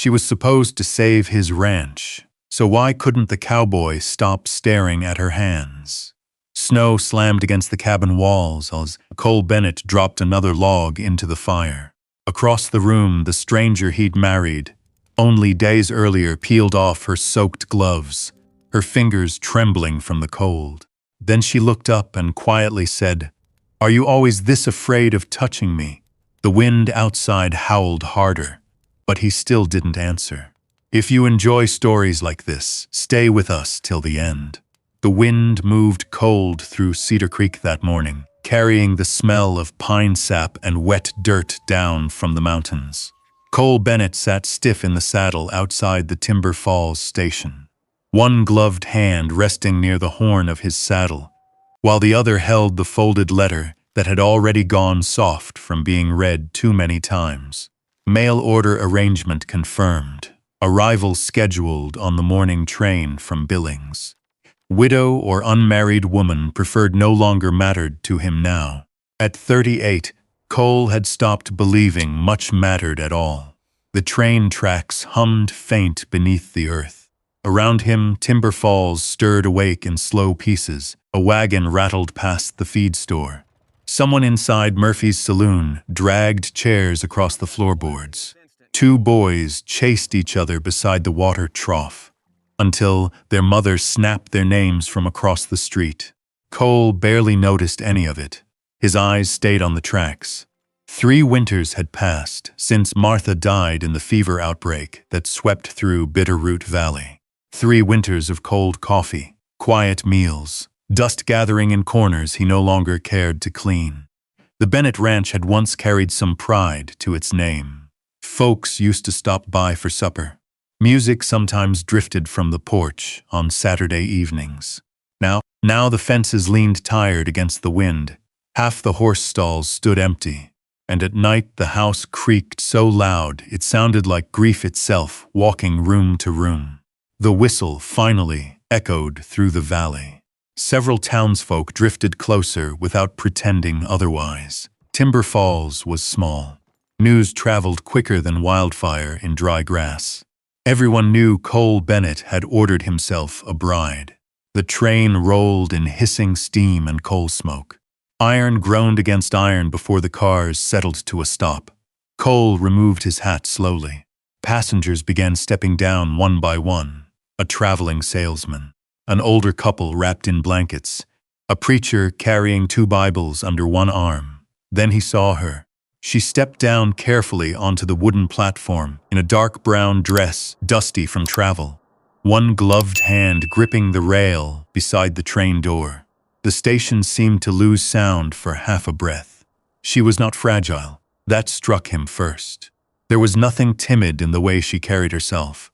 She was supposed to save his ranch, so why couldn't the cowboy stop staring at her hands? Snow slammed against the cabin walls as Cole Bennett dropped another log into the fire. Across the room, the stranger he'd married only days earlier peeled off her soaked gloves, her fingers trembling from the cold. Then she looked up and quietly said, "Are you always this afraid of touching me?" The wind outside howled harder, but he still didn't answer. If you enjoy stories like this, stay with us till the end. The wind moved cold through Cedar Creek that morning, carrying the smell of pine sap and wet dirt down from the mountains. Cole Bennett sat stiff in the saddle outside the Timber Falls station, one gloved hand resting near the horn of his saddle, while the other held the folded letter that had already gone soft from being read too many times. Mail order arrangement confirmed. Arrival scheduled on the morning train from Billings. Widow or unmarried woman preferred no longer mattered to him now. At 38, Cole had stopped believing much mattered at all. The train tracks hummed faint beneath the earth. Around him, Timber Falls stirred awake in slow pieces. A wagon rattled past the feed store. Someone inside Murphy's saloon dragged chairs across the floorboards. Two boys chased each other beside the water trough, until their mother snapped their names from across the street. Cole barely noticed any of it. His eyes stayed on the tracks. 3 winters had passed since Martha died in the fever outbreak that swept through Bitterroot Valley. 3 winters of cold coffee, quiet meals, dust gathering in corners he no longer cared to clean. The Bennett Ranch had once carried some pride to its name. Folks used to stop by for supper. Music sometimes drifted from the porch on Saturday evenings. Now the fences leaned tired against the wind. Half the horse stalls stood empty, and at night the house creaked so loud it sounded like grief itself walking room to room. The whistle finally echoed through the valley. Several townsfolk drifted closer without pretending otherwise. Timber Falls was small. News traveled quicker than wildfire in dry grass. Everyone knew Cole Bennett had ordered himself a bride. The train rolled in hissing steam and coal smoke. Iron groaned against iron before the cars settled to a stop. Cole removed his hat slowly. Passengers began stepping down one by one. A traveling salesman, an older couple wrapped in blankets, a preacher carrying 2 Bibles under one arm. Then he saw her. She stepped down carefully onto the wooden platform in a dark brown dress, dusty from travel, one gloved hand gripping the rail beside the train door. The station seemed to lose sound for half a breath. She was not fragile. That struck him first. There was nothing timid in the way she carried herself.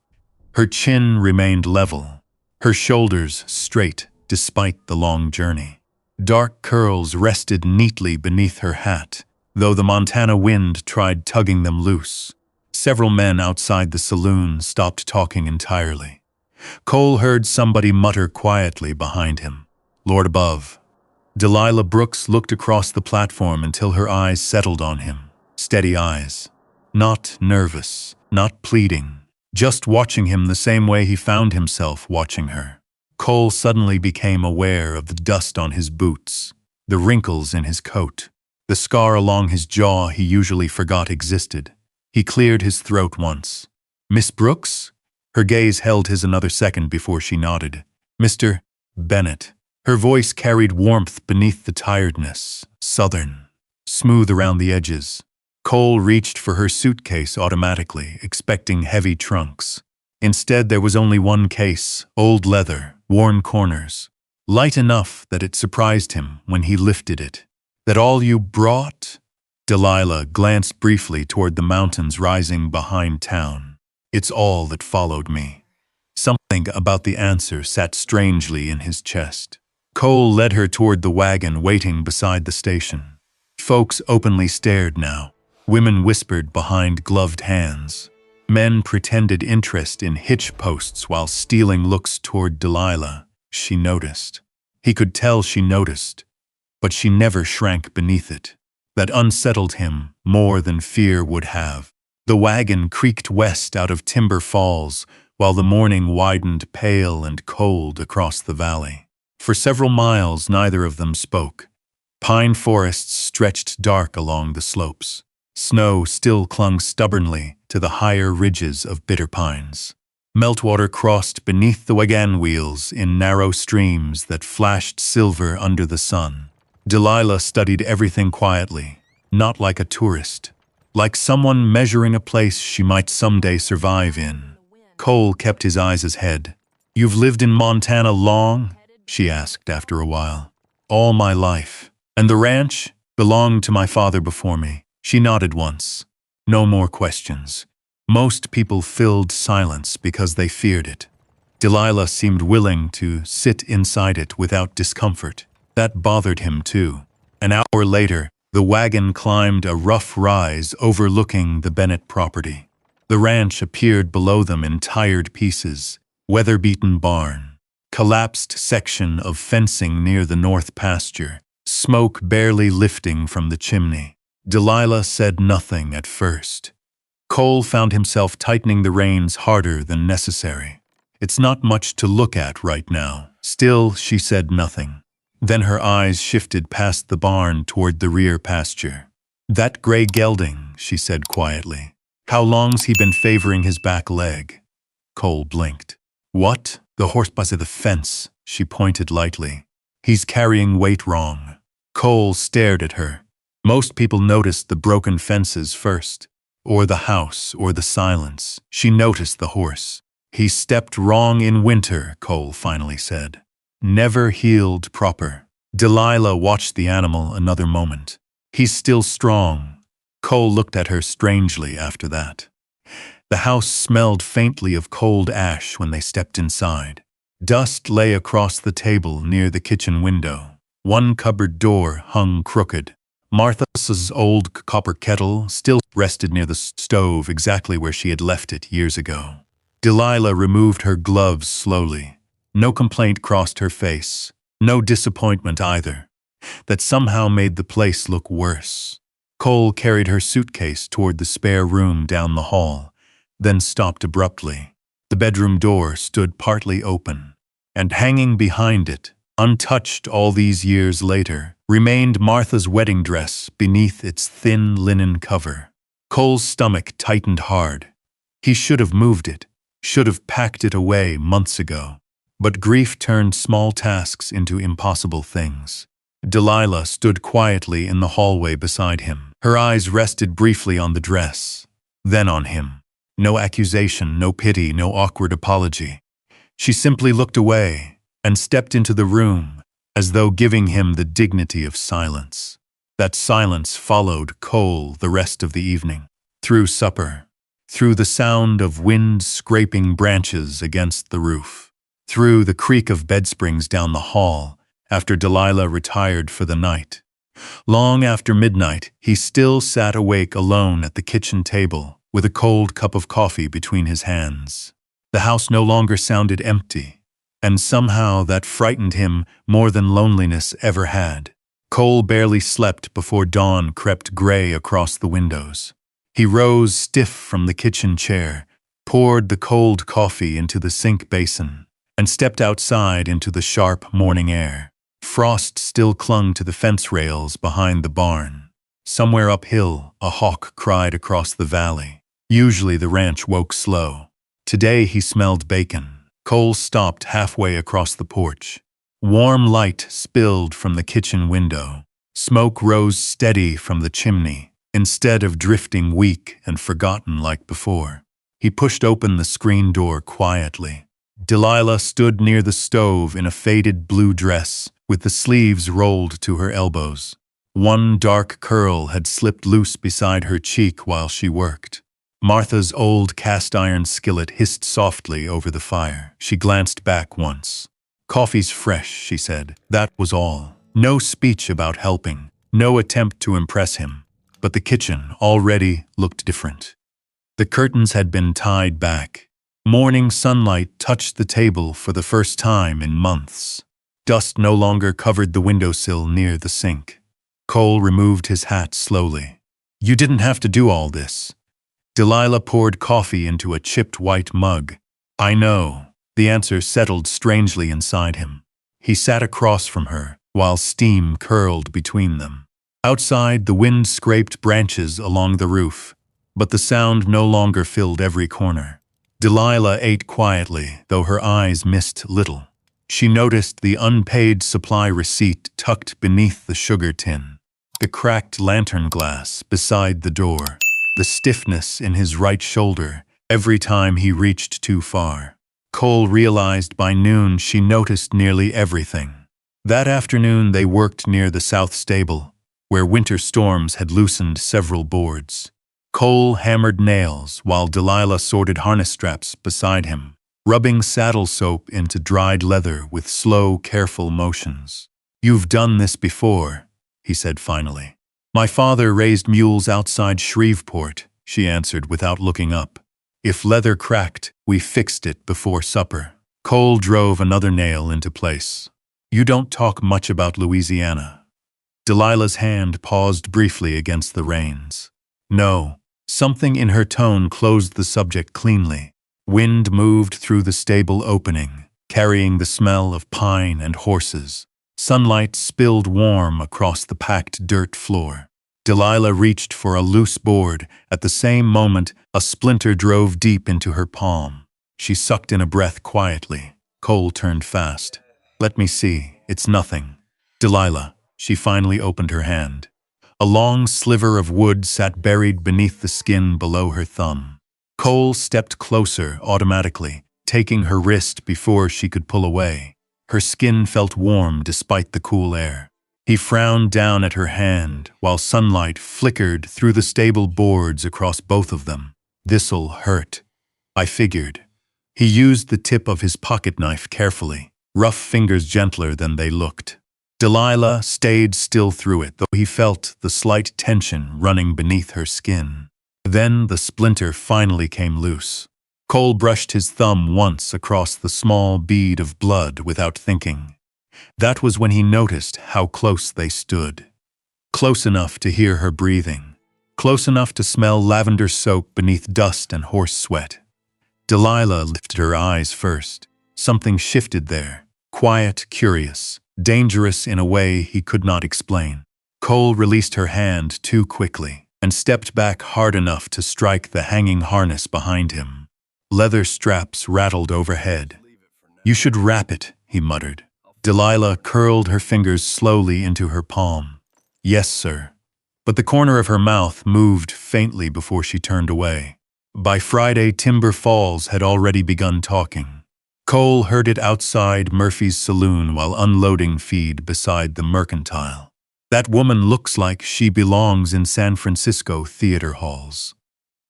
Her chin remained level, her shoulders straight despite the long journey. Dark curls rested neatly beneath her hat, though the Montana wind tried tugging them loose. Several men outside the saloon stopped talking entirely. Cole heard somebody mutter quietly behind him, "Lord above." Delilah Brooks looked across the platform until her eyes settled on him. Steady eyes. Not nervous, not pleading, just watching him the same way he found himself watching her. Cole suddenly became aware of the dust on his boots, the wrinkles in his coat, the scar along his jaw he usually forgot existed. He cleared his throat once. "Miss Brooks?" Her gaze held his another second before she nodded. "Mr. Bennett." Her voice carried warmth beneath the tiredness, southern, smooth around the edges. Cole reached for her suitcase automatically, expecting heavy trunks. Instead, there was only one case, old leather, worn corners, light enough that it surprised him when he lifted it. "That all you brought?" Delilah glanced briefly toward the mountains rising behind town. "It's all that followed me." Something about the answer sat strangely in his chest. Cole led her toward the wagon waiting beside the station. Folks openly stared now. Women whispered behind gloved hands. Men pretended interest in hitch posts while stealing looks toward Delilah. She noticed. He could tell she noticed, but she never shrank beneath it. That unsettled him more than fear would have. The wagon creaked west out of Timber Falls, while the morning widened pale and cold across the valley. For several miles, neither of them spoke. Pine forests stretched dark along the slopes. Snow still clung stubbornly to the higher ridges of bitter pines. Meltwater crossed beneath the wagon wheels in narrow streams that flashed silver under the sun. Delilah studied everything quietly, not like a tourist, like someone measuring a place she might someday survive in. Cole kept his eyes ahead. "You've lived in Montana long?" she asked after a while. "All my life. And the ranch belonged to my father before me." She nodded once. No more questions. Most people filled silence because they feared it. Delilah seemed willing to sit inside it without discomfort. That bothered him too. An hour later, the wagon climbed a rough rise overlooking the Bennett property. The ranch appeared below them in tired pieces: weather-beaten barn, collapsed section of fencing near the north pasture, smoke barely lifting from the chimney. Delilah said nothing at first. Cole found himself tightening the reins harder than necessary. "It's not much to look at right now." Still, she said nothing. Then her eyes shifted past the barn toward the rear pasture. "That gray gelding," she said quietly. "How long's he been favoring his back leg?" Cole blinked. "What?" "The horse by the fence," she pointed lightly. "He's carrying weight wrong." Cole stared at her. Most people noticed the broken fences first, or the house, or the silence. She noticed the horse. "He stepped wrong in winter," Cole finally said. "Never healed proper." Delilah watched the animal another moment. "He's still strong." Cole looked at her strangely after that. The house smelled faintly of cold ash when they stepped inside. Dust lay across the table near the kitchen window. One cupboard door hung crooked. Martha's old copper kettle still rested near the stove exactly where she had left it years ago. Delilah removed her gloves slowly. No complaint crossed her face. No disappointment either. That somehow made the place look worse. Cole carried her suitcase toward the spare room down the hall, then stopped abruptly. The bedroom door stood partly open, and hanging behind it, untouched all these years later, remained Martha's wedding dress beneath its thin linen cover. Cole's stomach tightened hard. He should have moved it, should have packed it away months ago. But grief turned small tasks into impossible things. Delilah stood quietly in the hallway beside him. Her eyes rested briefly on the dress, then on him. No accusation, no pity, no awkward apology. She simply looked away and stepped into the room, as though giving him the dignity of silence. That silence followed Cole the rest of the evening, through supper, through the sound of wind scraping branches against the roof, through the creak of bedsprings down the hall after Delilah retired for the night. Long after midnight, he still sat awake alone at the kitchen table with a cold cup of coffee between his hands. The house no longer sounded empty, and somehow that frightened him more than loneliness ever had. Cole barely slept before dawn crept gray across the windows. He rose stiff from the kitchen chair, poured the cold coffee into the sink basin, and stepped outside into the sharp morning air. Frost still clung to the fence rails behind the barn. Somewhere uphill, a hawk cried across the valley. Usually the ranch woke slow. Today he smelled bacon. Cole stopped halfway across the porch. Warm light spilled from the kitchen window. Smoke rose steady from the chimney, instead of drifting weak and forgotten like before. He pushed open the screen door quietly. Delilah stood near the stove in a faded blue dress, with the sleeves rolled to her elbows. One dark curl had slipped loose beside her cheek while she worked. Martha's old cast-iron skillet hissed softly over the fire. She glanced back once. "Coffee's fresh," she said. That was all. No speech about helping, no attempt to impress him. But the kitchen already looked different. The curtains had been tied back. Morning sunlight touched the table for the first time in months. Dust no longer covered the windowsill near the sink. Cole removed his hat slowly. "You didn't have to do all this." Delilah poured coffee into a chipped white mug. I know. The answer settled strangely inside him. He sat across from her, while steam curled between them. Outside, the wind scraped branches along the roof, but the sound no longer filled every corner. Delilah ate quietly, though her eyes missed little. She noticed the unpaid supply receipt tucked beneath the sugar tin, the cracked lantern glass beside the door, the stiffness in his right shoulder every time he reached too far. Cole realized by noon she noticed nearly everything. That afternoon they worked near the south stable, where winter storms had loosened several boards. Cole hammered nails while Delilah sorted harness straps beside him, rubbing saddle soap into dried leather with slow, careful motions. You've done this before, he said finally. My father raised mules outside Shreveport, she answered without looking up. If leather cracked, we fixed it before supper. Cole drove another nail into place. You don't talk much about Louisiana. Delilah's hand paused briefly against the reins. No. Something in her tone closed the subject cleanly. Wind moved through the stable opening, carrying the smell of pine and horses. Sunlight spilled warm across the packed dirt floor. Delilah reached for a loose board. At the same moment, a splinter drove deep into her palm. She sucked in a breath quietly. Cole turned fast. Let me see. It's nothing. Delilah. She finally opened her hand. A long sliver of wood sat buried beneath the skin below her thumb. Cole stepped closer automatically, taking her wrist before she could pull away. Her skin felt warm despite the cool air. He frowned down at her hand while sunlight flickered through the stable boards across both of them. This'll hurt, I figured. He used the tip of his pocket knife carefully, rough fingers gentler than they looked. Delilah stayed still through it, though he felt the slight tension running beneath her skin. Then the splinter finally came loose. Cole brushed his thumb once across the small bead of blood without thinking. That was when he noticed how close they stood. Close enough to hear her breathing. Close enough to smell lavender soap beneath dust and horse sweat. Delilah lifted her eyes first. Something shifted there. Quiet, curious. Dangerous in a way he could not explain. Cole released her hand too quickly and stepped back hard enough to strike the hanging harness behind him. Leather straps rattled overhead. You should wrap it, he muttered. Delilah curled her fingers slowly into her palm. Yes, sir. But the corner of her mouth moved faintly before she turned away. By Friday, Timber Falls had already begun talking. Cole heard it outside Murphy's saloon while unloading feed beside the Mercantile. That woman looks like she belongs in San Francisco theater halls.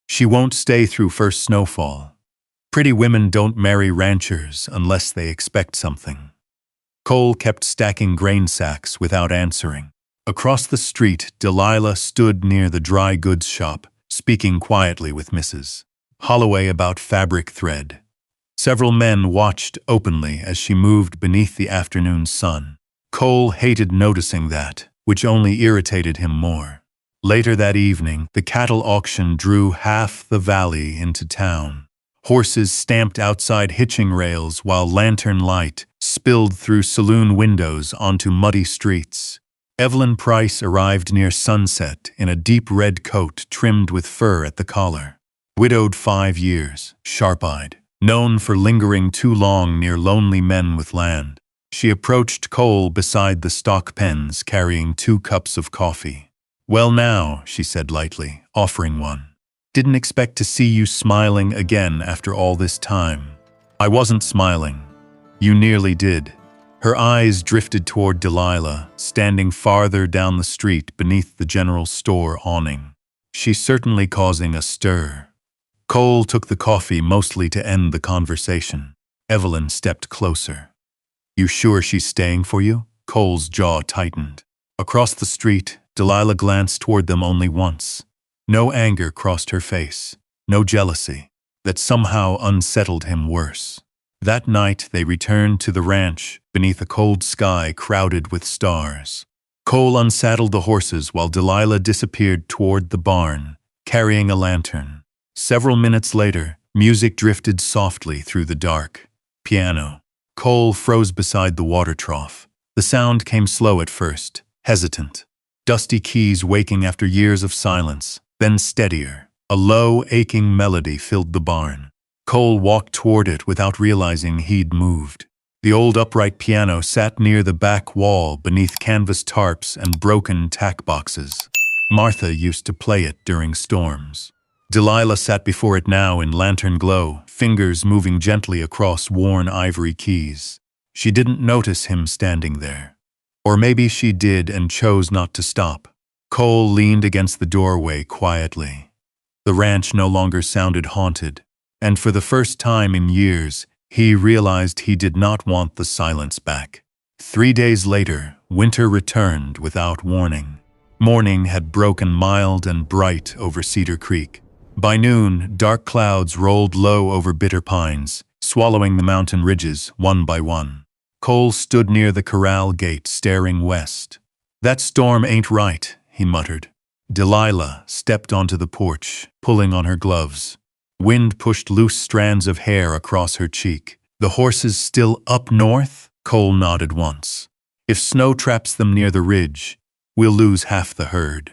She won't stay through first snowfall. Pretty women don't marry ranchers unless they expect something. Cole kept stacking grain sacks without answering. Across the street, Delilah stood near the dry goods shop, speaking quietly with Mrs. Holloway about fabric thread. Several men watched openly as she moved beneath the afternoon sun. Cole hated noticing that, which only irritated him more. Later that evening, the cattle auction drew half the valley into town. Horses stamped outside hitching rails while lantern light spilled through saloon windows onto muddy streets. Evelyn Price arrived near sunset in a deep red coat trimmed with fur at the collar. Widowed 5 years, sharp-eyed. Known for lingering too long near lonely men with land. She approached Cole beside the stock pens carrying 2 cups of coffee. Well now, she said lightly, offering one. Didn't expect to see you smiling again after all this time. I wasn't smiling. You nearly did. Her eyes drifted toward Delilah, standing farther down the street beneath the general store awning. She's certainly causing a stir. Cole took the coffee mostly to end the conversation. Evelyn stepped closer. You sure she's staying for you? Cole's jaw tightened. Across the street, Delilah glanced toward them only once. No anger crossed her face, no jealousy. That somehow unsettled him worse. That night they returned to the ranch beneath a cold sky crowded with stars. Cole unsaddled the horses while Delilah disappeared toward the barn, carrying a lantern. Several minutes later, music drifted softly through the dark. Piano. Cole froze beside the water trough. The sound came slow at first, hesitant. Dusty keys waking after years of silence, then steadier. A low, aching melody filled the barn. Cole walked toward it without realizing he'd moved. The old upright piano sat near the back wall beneath canvas tarps and broken tack boxes. Martha used to play it during storms. Delilah sat before it now in lantern glow, fingers moving gently across worn ivory keys. She didn't notice him standing there. Or maybe she did and chose not to stop. Cole leaned against the doorway quietly. The ranch no longer sounded haunted, and for the first time in years, he realized he did not want the silence back. 3 days later, winter returned without warning. Morning had broken mild and bright over Cedar Creek. By noon, dark clouds rolled low over Bitter Pines, swallowing the mountain ridges one by one. Cole stood near the corral gate, staring west. "That storm ain't right," he muttered. Delilah stepped onto the porch, pulling on her gloves. Wind pushed loose strands of hair across her cheek. "The horses still up north?" Cole nodded once. "If snow traps them near the ridge, we'll lose half the herd."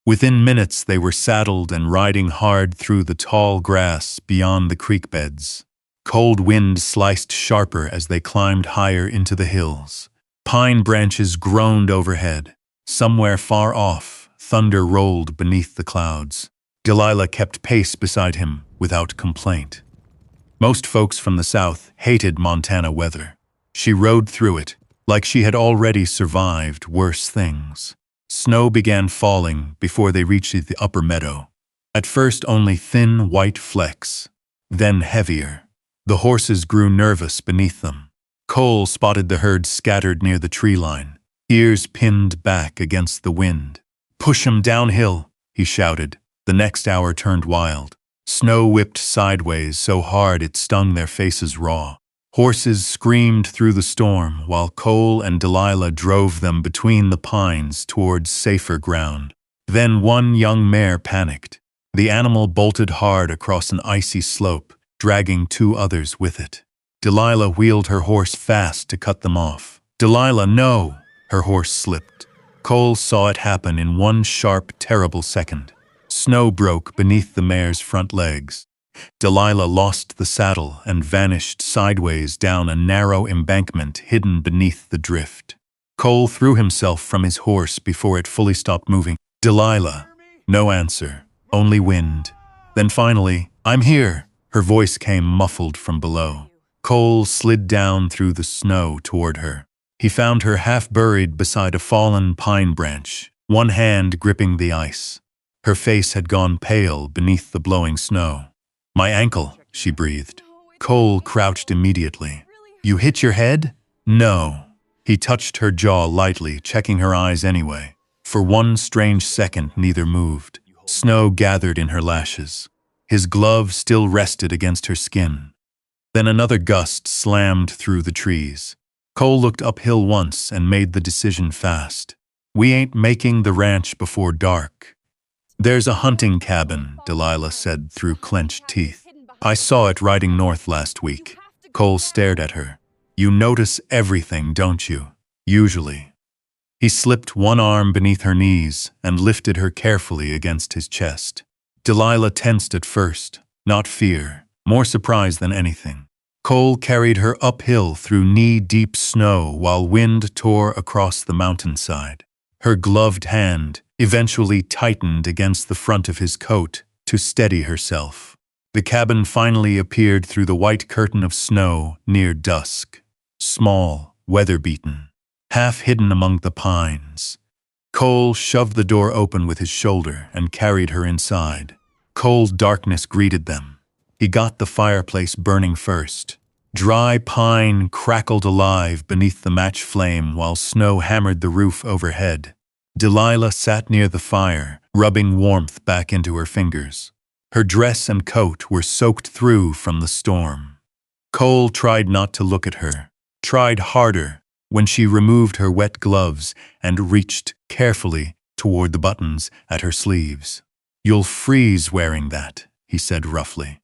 Within minutes they were saddled and riding hard through the tall grass beyond the creek beds. Cold wind sliced sharper as they climbed higher into the hills. Pine branches groaned overhead. Somewhere far off, thunder rolled beneath the clouds. Delilah kept pace beside him without complaint. Most folks from the South hated Montana weather. She rode through it like she had already survived worse things. Snow began falling before they reached the upper meadow. At first only thin white flecks, then heavier. The horses grew nervous beneath them. Cole spotted the herd scattered near the tree line, ears pinned back against the wind. "Push 'em downhill," he shouted. The next hour turned wild. Snow whipped sideways so hard it stung their faces raw. Horses screamed through the storm while Cole and Delilah drove them between the pines towards safer ground. Then one young mare panicked. The animal bolted hard across an icy slope, dragging 2 others with it. Delilah wheeled her horse fast to cut them off. "Delilah, no!" Her horse slipped. Cole saw it happen in one sharp, terrible second. Snow broke beneath the mare's front legs. Delilah lost the saddle and vanished sideways down a narrow embankment hidden beneath the drift. Cole threw himself from his horse before it fully stopped moving. "Delilah." No answer, only wind. Then finally, "I'm here." Her voice came muffled from below. Cole slid down through the snow toward her. He found her half buried beside a fallen pine branch, one hand gripping the ice. Her face had gone pale beneath the blowing snow. "My ankle," she breathed. Cole crouched immediately. "You hit your head?" "No." He touched her jaw lightly, checking her eyes anyway. For one strange second, neither moved. Snow gathered in her lashes. His glove still rested against her skin. Then another gust slammed through the trees. Cole looked uphill once and made the decision fast. "We ain't making the ranch before dark." "There's a hunting cabin," Delilah said through clenched teeth. "I saw it riding north last week." Cole stared at her. "You notice everything, don't you? Usually." He slipped one arm beneath her knees and lifted her carefully against his chest. Delilah tensed at first, not fear, more surprise than anything. Cole carried her uphill through knee-deep snow while wind tore across the mountainside. Her gloved hand eventually tightened against the front of his coat to steady herself. The cabin finally appeared through the white curtain of snow near dusk. Small, weather-beaten, half hidden among the pines. Cole shoved the door open with his shoulder and carried her inside. Cold darkness greeted them. He got the fireplace burning first. Dry pine crackled alive beneath the match flame while snow hammered the roof overhead. Delilah sat near the fire, rubbing warmth back into her fingers. Her dress and coat were soaked through from the storm. Cole tried not to look at her, tried harder when she removed her wet gloves and reached carefully toward the buttons at her sleeves. "You'll freeze wearing that," he he said roughly.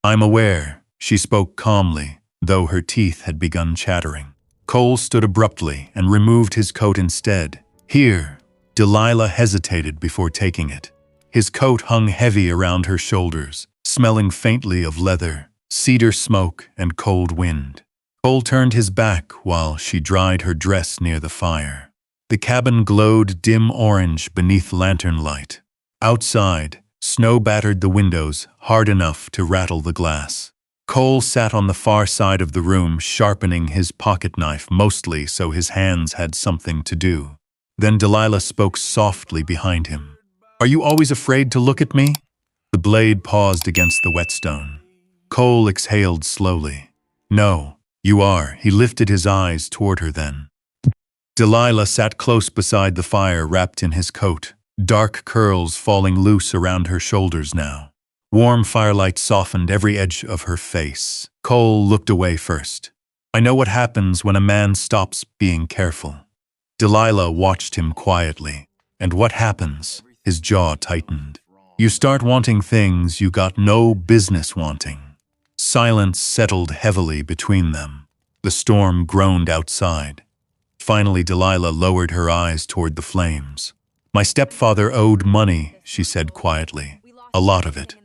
I'm aware, she spoke calmly, though her teeth had begun chattering. Cole stood abruptly and removed his coat instead. Here, Delilah hesitated before taking it. His coat hung heavy around her shoulders, smelling faintly of leather, cedar smoke, and cold wind. Cole turned his back while she dried her dress near the fire. The cabin glowed dim orange beneath lantern light. Outside, snow battered the windows hard enough to rattle the glass. Cole sat on the far side of the room, sharpening his pocket knife mostly so his hands had something to do. Then Delilah spoke softly behind him. Are you always afraid to look at me? The blade paused against the whetstone. Cole exhaled slowly. No, you are. He lifted his eyes toward her then. Delilah sat close beside the fire, wrapped in his coat, dark curls falling loose around her shoulders now. Warm firelight softened every edge of her face. Cole looked away first. I know what happens when a man stops being careful. Delilah watched him quietly. And what happens? His jaw tightened. You start wanting things you got no business wanting. Silence settled heavily between them. The storm groaned outside. Finally, Delilah lowered her eyes toward the flames. My stepfather owed money, she said quietly. A lot of it.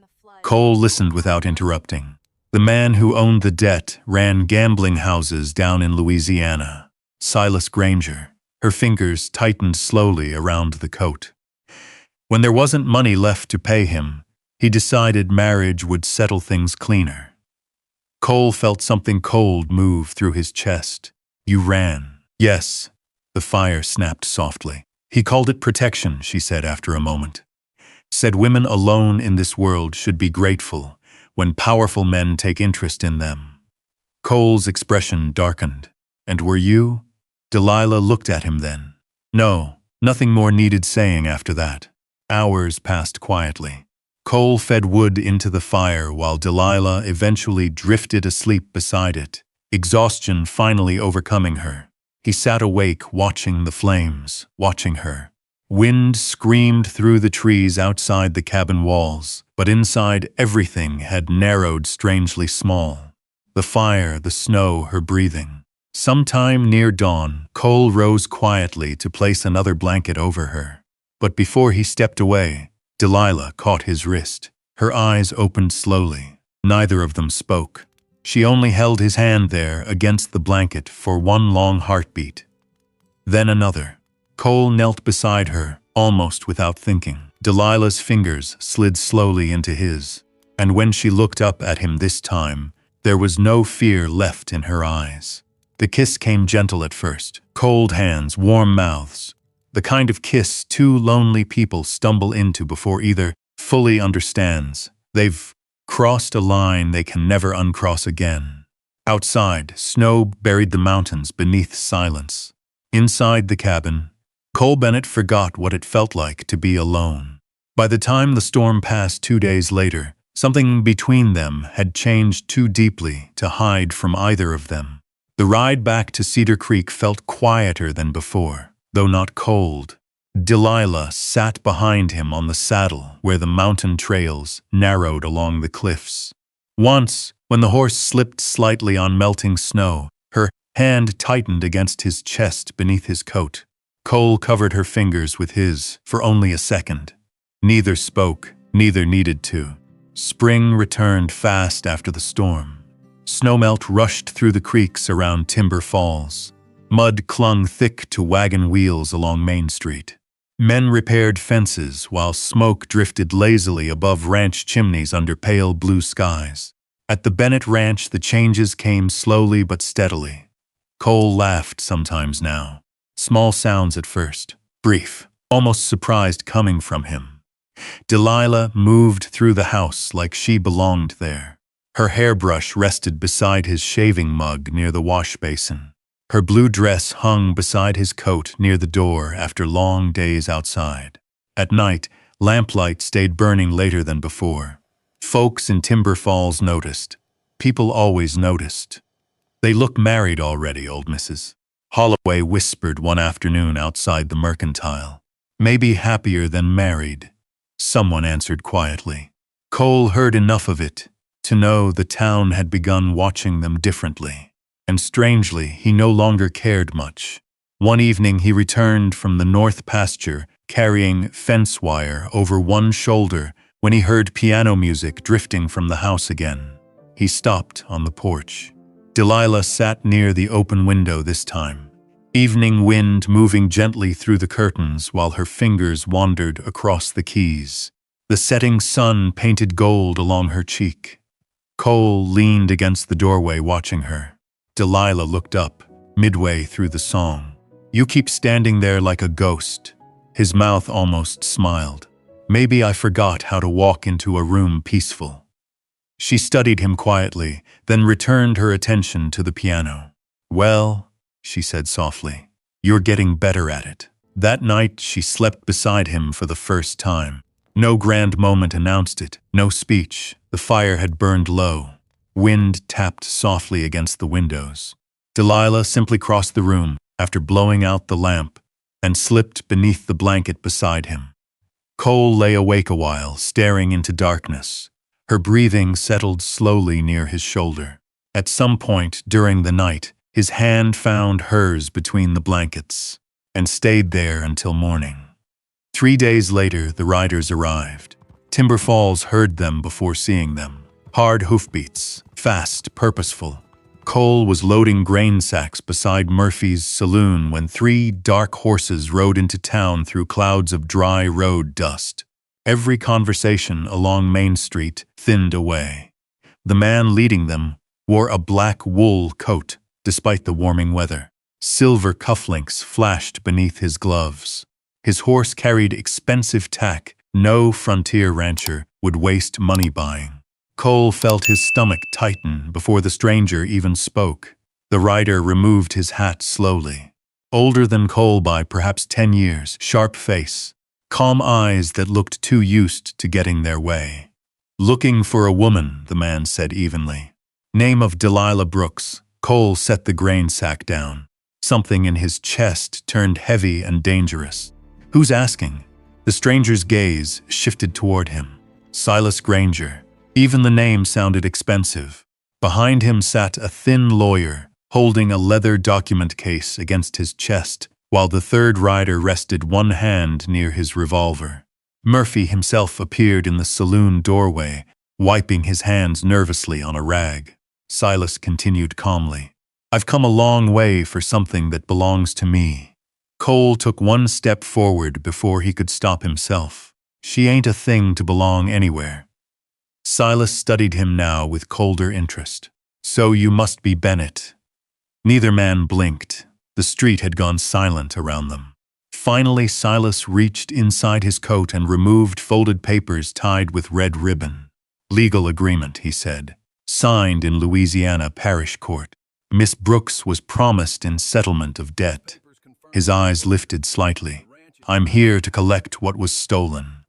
Cole listened without interrupting. The man who owned the debt ran gambling houses down in Louisiana. Silas Granger. Her fingers tightened slowly around the coat. When there wasn't money left to pay him, he decided marriage would settle things cleaner. Cole felt something cold move through his chest. You ran. Yes. The fire snapped softly. He called it protection, she said after a moment. Said women alone in this world should be grateful when powerful men take interest in them. Cole's expression darkened. And were you? Delilah looked at him then. No, nothing more needed saying after that. Hours passed quietly. Cole fed wood into the fire while Delilah eventually drifted asleep beside it, exhaustion finally overcoming her. He sat awake watching the flames, watching her. Wind screamed through the trees outside the cabin walls, but inside everything had narrowed strangely small. The fire, the snow, her breathing. Sometime near dawn, Cole rose quietly to place another blanket over her. But before he stepped away, Delilah caught his wrist. Her eyes opened slowly. Neither of them spoke. She only held his hand there against the blanket for one long heartbeat. Then another. Cole knelt beside her, almost without thinking. Delilah's fingers slid slowly into his, and when she looked up at him this time, there was no fear left in her eyes. The kiss came gentle at first. Cold hands, warm mouths. The kind of kiss two lonely people stumble into before either fully understands they've crossed a line they can never uncross again. Outside, snow buried the mountains beneath silence. Inside the cabin, Cole Bennett forgot what it felt like to be alone. By the time the storm passed 2 days later, something between them had changed too deeply to hide from either of them. The ride back to Cedar Creek felt quieter than before, though not cold. Delilah sat behind him on the saddle where the mountain trails narrowed along the cliffs. Once, when the horse slipped slightly on melting snow, her hand tightened against his chest beneath his coat. Cole covered her fingers with his for only a second. Neither spoke, neither needed to. Spring returned fast after the storm. Snowmelt rushed through the creeks around Timber Falls. Mud clung thick to wagon wheels along Main Street. Men repaired fences while smoke drifted lazily above ranch chimneys under pale blue skies. At the Bennett Ranch, the changes came slowly but steadily. Cole laughed sometimes now. Small sounds at first, brief, almost surprised coming from him. Delilah moved through the house like she belonged there. Her hairbrush rested beside his shaving mug near the wash basin. Her blue dress hung beside his coat near the door after long days outside. At night, lamplight stayed burning later than before. Folks in Timber Falls noticed. People always noticed. They look married already, old missus. Holloway whispered one afternoon outside the Mercantile. Maybe happier than married. Someone answered quietly. Cole heard enough of it to know the town had begun watching them differently. And strangely, he no longer cared much. One evening he returned from the north pasture, carrying fence wire over one shoulder when he heard piano music drifting from the house again. He stopped on the porch. Delilah sat near the open window this time, evening wind moving gently through the curtains while her fingers wandered across the keys. The setting sun painted gold along her cheek. Cole leaned against the doorway watching her. Delilah looked up, midway through the song. "You keep standing there like a ghost." His mouth almost smiled. "Maybe I forgot how to walk into a room peaceful." She studied him quietly, then returned her attention to the piano. "Well," she said softly, "you're getting better at it." That night she slept beside him for the first time. No grand moment announced it, no speech. The fire had burned low. Wind tapped softly against the windows. Delilah simply crossed the room after blowing out the lamp and slipped beneath the blanket beside him. Cole lay awake a while, staring into darkness. Her breathing settled slowly near his shoulder. At some point during the night, his hand found hers between the blankets and stayed there until morning. 3 days later, the riders arrived. Timber Falls heard them before seeing them. Hard hoofbeats, fast, purposeful. Cole was loading grain sacks beside Murphy's saloon when 3 dark horses rode into town through clouds of dry road dust. Every conversation along Main Street thinned away. The man leading them wore a black wool coat, despite the warming weather. Silver cufflinks flashed beneath his gloves. His horse carried expensive tack no frontier rancher would waste money buying. Cole felt his stomach tighten before the stranger even spoke. The rider removed his hat slowly. Older than Cole by perhaps 10 years, sharp face, calm eyes that looked too used to getting their way. "Looking for a woman," the man said evenly. "Name of Delilah Brooks." Cole set the grain sack down. Something in his chest turned heavy and dangerous. "Who's asking?" The stranger's gaze shifted toward him. Silas Granger. Even the name sounded expensive. Behind him sat a thin lawyer, holding a leather document case against his chest, while the third rider rested one hand near his revolver. Murphy himself appeared in the saloon doorway, wiping his hands nervously on a rag. Silas continued calmly, "I've come a long way for something that belongs to me." Cole took one step forward before he could stop himself. "She ain't a thing to belong anywhere." Silas studied him now with colder interest. "So you must be Bennett." Neither man blinked. The street had gone silent around them. Finally, Silas reached inside his coat and removed folded papers tied with red ribbon. "Legal agreement," he said. "Signed in Louisiana Parish Court. Miss Brooks was promised in settlement of debt." His eyes lifted slightly. "I'm here to collect what was stolen."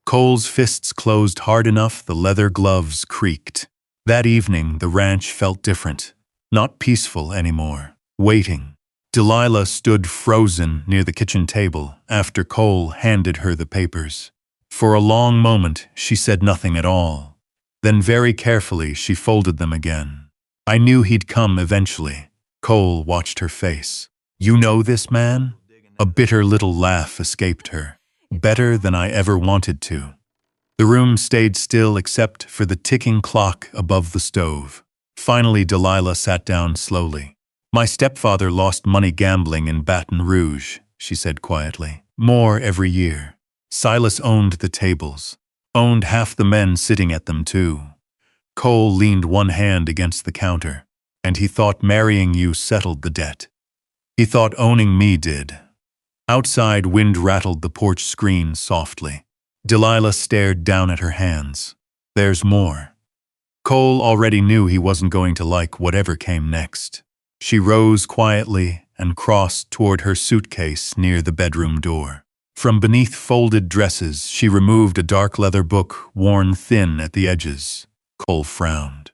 Cole's fists closed hard enough the leather gloves creaked. That evening, the ranch felt different. Not peaceful anymore. Waiting. Delilah stood frozen near the kitchen table after Cole handed her the papers. For a long moment, she said nothing at all. Then very carefully, she folded them again. "I knew he'd come eventually." Cole watched her face. "You know this man?" A bitter little laugh escaped her. "Better than I ever wanted to." The room stayed still except for the ticking clock above the stove. Finally, Delilah sat down slowly. "My stepfather lost money gambling in Baton Rouge," she said quietly. "More every year." Silas owned the tables. Owned half the men sitting at them too. Cole leaned one hand against the counter. "And he thought marrying you settled the debt. He thought owning me did." Outside, wind rattled the porch screen softly. Delilah stared down at her hands. "There's more." Cole already knew he wasn't going to like whatever came next. She rose quietly and crossed toward her suitcase near the bedroom door. From beneath folded dresses, she removed a dark leather book worn thin at the edges. Cole frowned.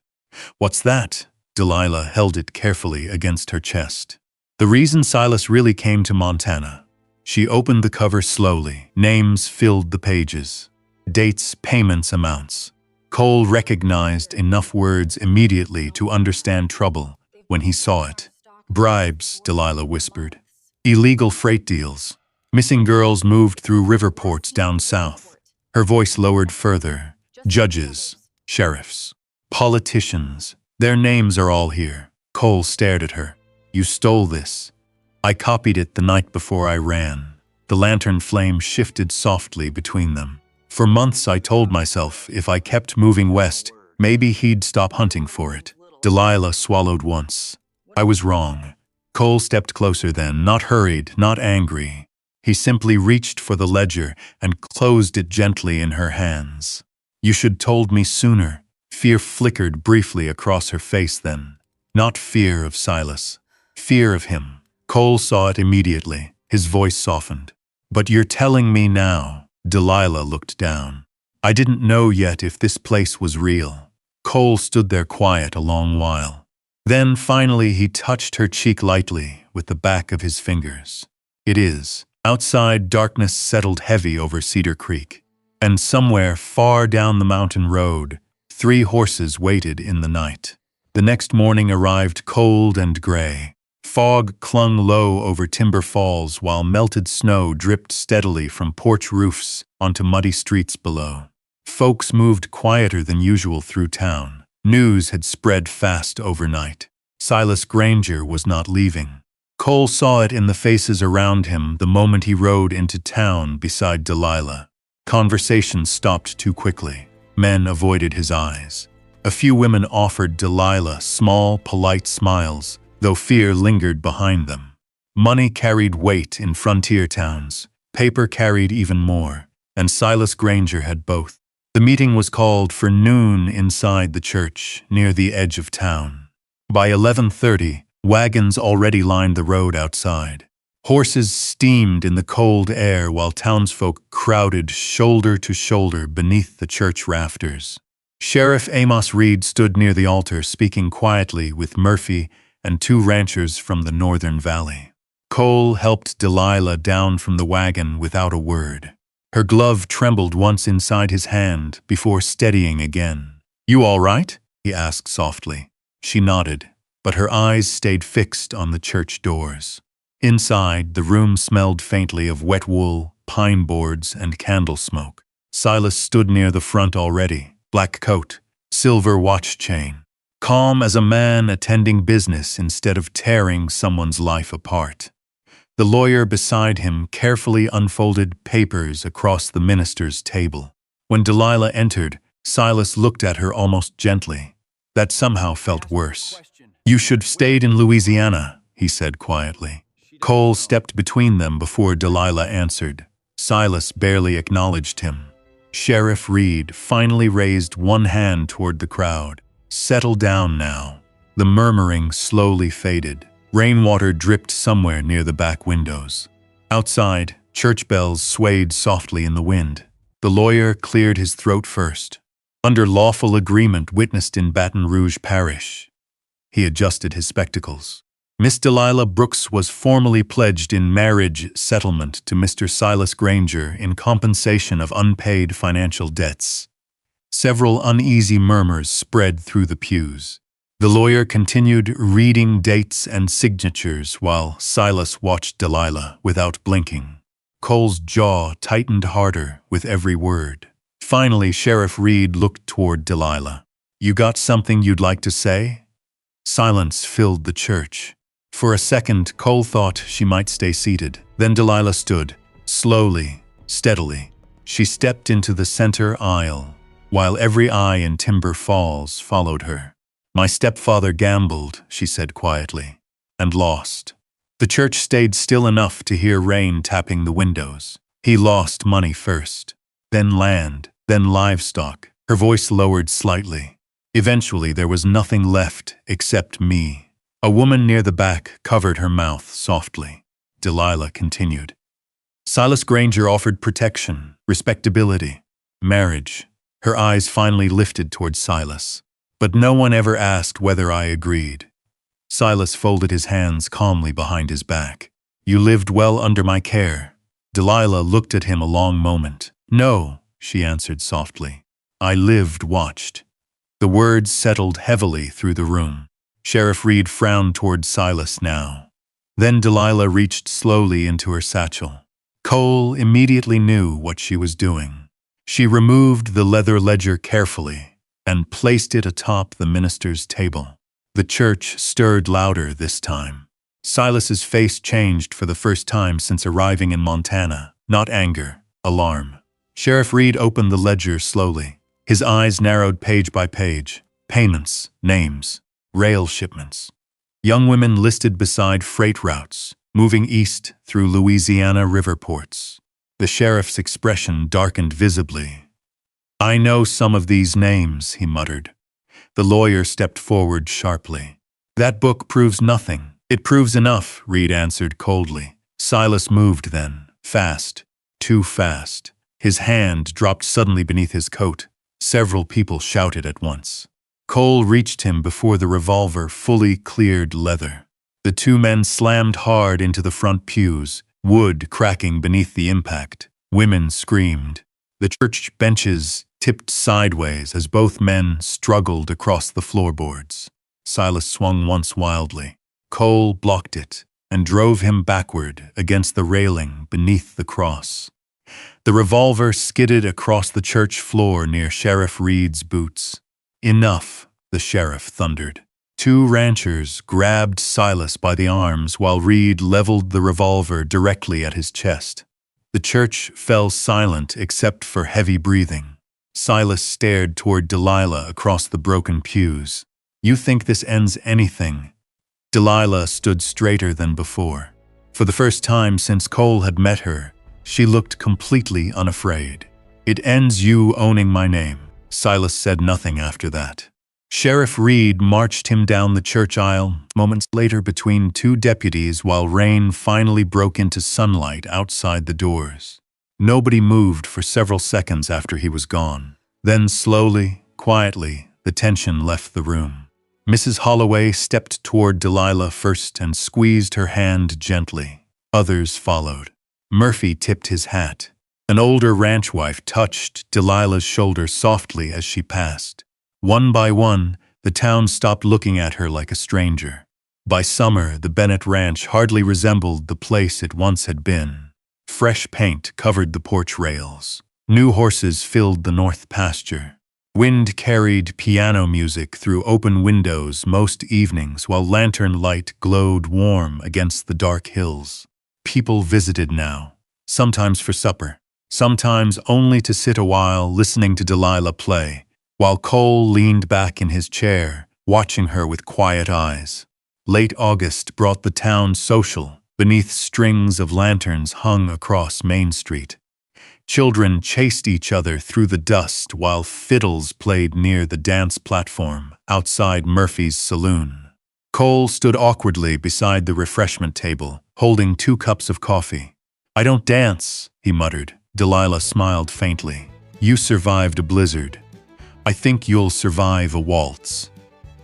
"What's that?" Delilah held it carefully against her chest. "The reason Silas really came to Montana." She opened the cover slowly. Names filled the pages. Dates, payments, amounts. Cole recognized enough words immediately to understand trouble when he saw it. Bribes, Delilah whispered. Illegal freight deals. Missing girls moved through river ports down south. Her voice lowered further. Judges, sheriffs, politicians. Their names are all here. Cole stared at her. You stole this. I copied it the night before I ran. The lantern flame shifted softly between them. For months I told myself if I kept moving west, maybe he'd stop hunting for it. Delilah swallowed once. I was wrong. Cole stepped closer then, not hurried, not angry. He simply reached for the ledger and closed it gently in her hands. You should told me sooner. Fear flickered briefly across her face then. Not fear of Silas. Fear of him. Cole saw it immediately. His voice softened. But you're telling me now. Delilah looked down. I didn't know yet if this place was real. Cole stood there quiet a long while. Then finally he touched her cheek lightly with the back of his fingers. It is. Outside, darkness settled heavy over Cedar Creek. And somewhere far down the mountain road, 3 horses waited in the night. The next morning arrived cold and gray. Fog clung low over Timber Falls while melted snow dripped steadily from porch roofs onto muddy streets below. Folks moved quieter than usual through town. News had spread fast overnight. Silas Granger was not leaving. Cole saw it in the faces around him the moment he rode into town beside Delilah. Conversation stopped too quickly. Men avoided his eyes. A few women offered Delilah small, polite smiles, though fear lingered behind them. Money carried weight in frontier towns. Paper carried even more, and Silas Granger had both. The meeting was called for noon inside the church, near the edge of town. By 11:30, wagons already lined the road outside. Horses steamed in the cold air while townsfolk crowded shoulder to shoulder beneath the church rafters. Sheriff Amos Reed stood near the altar speaking quietly with Murphy and 2 ranchers from the northern valley. Cole helped Delilah down from the wagon without a word. Her glove trembled once inside his hand before steadying again. You all right? He asked softly. She nodded, but her eyes stayed fixed on the church doors. Inside, the room smelled faintly of wet wool, pine boards, and candle smoke. Silas stood near the front already, black coat, silver watch chain. Calm as a man attending business instead of tearing someone's life apart. The lawyer beside him carefully unfolded papers across the minister's table. When Delilah entered, Silas looked at her almost gently. That somehow felt worse. You should have stayed in Louisiana, he said quietly. Cole stepped between them before Delilah answered. Silas barely acknowledged him. Sheriff Reed finally raised one hand toward the crowd. Settle down now. The murmuring slowly faded. Rainwater dripped somewhere near the back windows. Outside, church bells swayed softly in the wind. The lawyer cleared his throat first. Under lawful agreement witnessed in Baton Rouge Parish. He adjusted his spectacles. Miss Delilah Brooks was formally pledged in marriage settlement to Mr. Silas Granger in compensation of unpaid financial debts. Several uneasy murmurs spread through the pews. The lawyer continued reading dates and signatures while Silas watched Delilah without blinking. Cole's jaw tightened harder with every word. Finally, Sheriff Reed looked toward Delilah. You got something you'd like to say? Silence filled the church. For a second, Cole thought she might stay seated. Then Delilah stood, slowly, steadily. She stepped into the center aisle, while every eye in Timber Falls followed her. My stepfather gambled, she said quietly, and lost. The church stayed still enough to hear rain tapping the windows. He lost money first, then land, then livestock. Her voice lowered slightly. Eventually there was nothing left except me. A woman near the back covered her mouth softly. Delilah continued. Silas Granger offered protection, respectability, marriage. Her eyes finally lifted toward Silas. But no one ever asked whether I agreed. Silas folded his hands calmly behind his back. You lived well under my care. Delilah looked at him a long moment. No, she answered softly. I lived, watched. The words settled heavily through the room. Sheriff Reed frowned toward Silas now. Then Delilah reached slowly into her satchel. Cole immediately knew what she was doing. She removed the leather ledger carefully and placed it atop the minister's table. The church stirred louder this time. Silas's face changed for the first time since arriving in Montana. Not anger, alarm. Sheriff Reed opened the ledger slowly. His eyes narrowed page by page. Payments, names, rail shipments. Young women listed beside freight routes, moving east through Louisiana river ports. The sheriff's expression darkened visibly. I know some of these names, he muttered. The lawyer stepped forward sharply. That book proves nothing. It proves enough, Reed answered coldly. Silas moved then, fast, too fast. His hand dropped suddenly beneath his coat. Several people shouted at once. Cole reached him before the revolver fully cleared leather. The two men slammed hard into the front pews, wood cracking beneath the impact. Women screamed. The church benches tipped sideways as both men struggled across the floorboards. Silas swung once wildly. Cole blocked it and drove him backward against the railing beneath the cross. The revolver skidded across the church floor near Sheriff Reed's boots. Enough, the sheriff thundered. Two ranchers grabbed Silas by the arms while Reed leveled the revolver directly at his chest. The church fell silent except for heavy breathing. Silas stared toward Delilah across the broken pews. You think this ends anything? Delilah stood straighter than before. For the first time since Cole had met her, she looked completely unafraid. It ends you owning my name. Silas said nothing after that. Sheriff Reed marched him down the church aisle, moments later between two deputies while rain finally broke into sunlight outside the doors. Nobody moved for several seconds after he was gone. Then slowly, quietly, the tension left the room. Mrs. Holloway stepped toward Delilah first and squeezed her hand gently. Others followed. Murphy tipped his hat. An older ranch wife touched Delilah's shoulder softly as she passed. One by one, the town stopped looking at her like a stranger. By summer, the Bennett Ranch hardly resembled the place it once had been. Fresh paint covered the porch rails. New horses filled the north pasture. Wind carried piano music through open windows most evenings while lantern light glowed warm against the dark hills. People visited now, sometimes for supper, sometimes only to sit a while listening to Delilah play, while Cole leaned back in his chair, watching her with quiet eyes. Late August brought the town social, beneath strings of lanterns hung across Main Street. Children chased each other through the dust while fiddles played near the dance platform outside Murphy's saloon. Cole stood awkwardly beside the refreshment table, holding 2 cups of coffee. I don't dance, he muttered. Delilah smiled faintly. You survived a blizzard. I think you'll survive a waltz.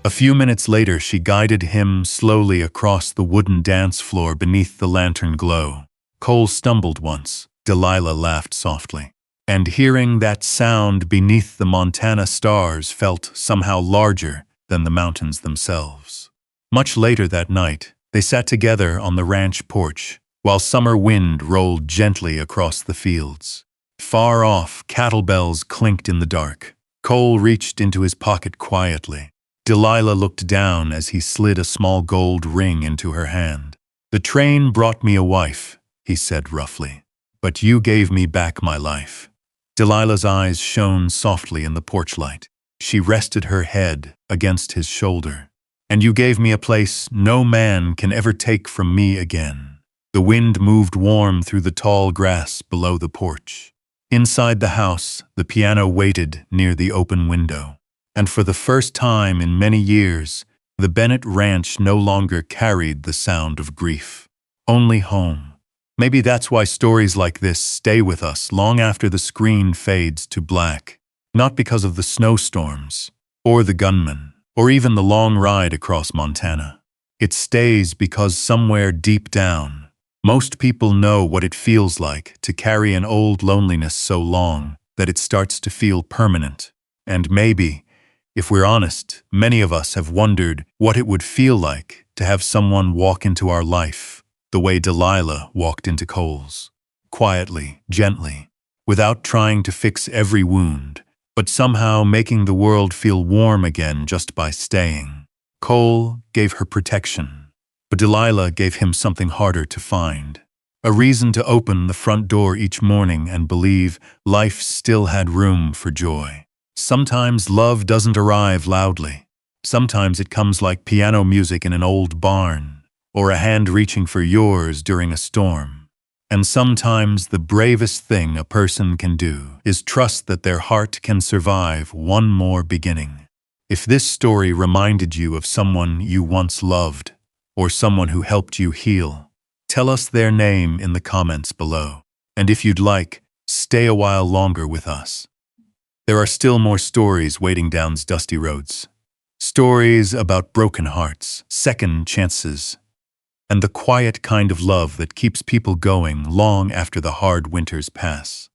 A few minutes later, she guided him slowly across the wooden dance floor beneath the lantern glow. Cole stumbled once. Delilah laughed softly. And hearing that sound beneath the Montana stars felt somehow larger than the mountains themselves. Much later that night, they sat together on the ranch porch, while summer wind rolled gently across the fields. Far off, cattle bells clinked in the dark. Cole reached into his pocket quietly. Delilah looked down as he slid a small gold ring into her hand. The train brought me a wife, he said roughly. But you gave me back my life. Delilah's eyes shone softly in the porch light. She rested her head against his shoulder. And you gave me a place no man can ever take from me again. The wind moved warm through the tall grass below the porch. Inside the house, the piano waited near the open window. And for the first time in many years, the Bennett Ranch no longer carried the sound of grief. Only home. Maybe that's why stories like this stay with us long after the screen fades to black. Not because of the snowstorms, or the gunmen, or even the long ride across Montana. It stays because somewhere deep down, most people know what it feels like to carry an old loneliness so long that it starts to feel permanent. And maybe, if we're honest, many of us have wondered what it would feel like to have someone walk into our life the way Delilah walked into Cole's. Quietly, gently, without trying to fix every wound, but somehow making the world feel warm again just by staying. Cole gave her protection, but Delilah gave him something harder to find. A reason to open the front door each morning and believe life still had room for joy. Sometimes love doesn't arrive loudly. Sometimes it comes like piano music in an old barn, or a hand reaching for yours during a storm. And sometimes the bravest thing a person can do is trust that their heart can survive one more beginning. If this story reminded you of someone you once loved, or someone who helped you heal, tell us their name in the comments below. And if you'd like, stay a while longer with us. There are still more stories waiting down dusty roads. Stories about broken hearts, second chances, and the quiet kind of love that keeps people going long after the hard winters pass.